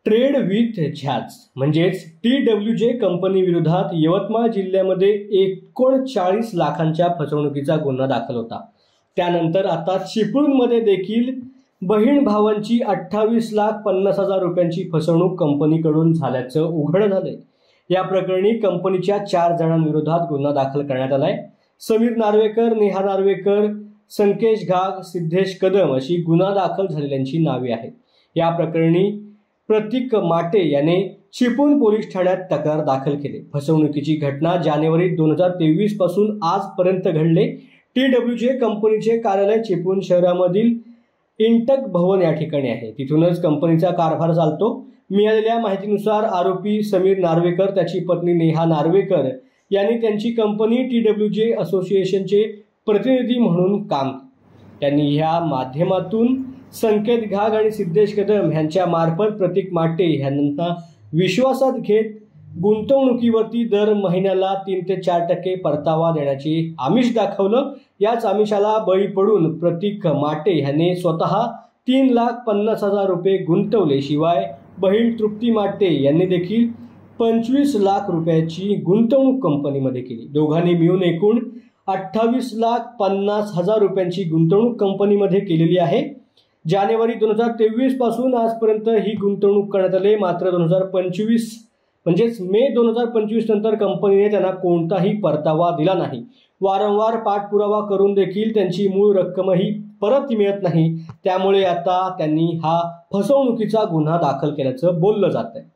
Trade with Jazz म्हणजेच TWJ company विरोधात यवतमाळ जिल्ह्यामध्ये 39 लाखांच्या फसवणुकीचा गुन्हा दाखल होता। त्यानंतर आता चिपळूणमध्ये देखील बहीण भावांची 28,50,000 रुपयांची फसवणूक कंपनीकडून झाल्याचं उघड झालंय। या प्रकरणी कंपनीच्या 4 जणांविरोधात गुन्हा दाखल करण्यात आलाय। समीर नार्वेकर, नेहा नार्वेकर, संकेश घाग, सिद्धेश कदम अशी गुन्हा दाखल झालेल्यांची नावे आहेत। या प्रकरणी प्रतीक माटे याने चिपळूण पोलीस ठाण्यात तक्रार दाखल केली। फसवणुकीची घटना जानेवारी 2023 पासून आजपर्यंत घडले। TWJ कंपनीचे कार्यालय चिपळूण शहरामधील इंटक भवन या ठिकाणी आहे। तिथूनच कंपनीचा कारभार चालतो। मिळालेल्या माहितीनुसार आरोपी समीर नार्वेकर, त्याची पत्नी नेहा नार्वेकर यांनी त्यांची कंपनी TWJ असोसिएशनचे प्रतिनिधी म्हणून काम केले। त्यांनी ह्या माध्यमातून संकेत घाग आणि सिद्धेश कदम यांच्या मार्फत प्रतीक माटे यांना विश्वासात घेत गुंतवणुकीवरती दर महिन्याला 3 ते 4% परतावा देण्याचे आमिष दाखवलं। याच आमिषाला बळी पडून प्रतीक माटे यांनी स्वतः 3,50,000 रुपये गुंतवले। शिवाय बहीण तृप्ती माटे यांनी देखील 25 लाख रुपयाची गुंतवणूक कंपनीमध्ये केली। दोघांनी मिळून एकूण 28,50,000 रुपयांची गुंतवणूक कंपनीमध्ये केलेली आहे। जानेवारी 2023 पासून आजपर्यंत ही गुंतवणूक करण्यात आली। मात्र 2025 म्हणजेच मे 2025 नंतर कंपनीने त्यांना कोणताही परतावा दिला नाही। वारंवार पाठपुरावा करून देखील त्यांची मूळ रक्कमही परत मिळत नाही। त्यामुळे आता त्यांनी हा फसवणुकीचा गुन्हा दाखल केल्याचं बोललं जात आहे।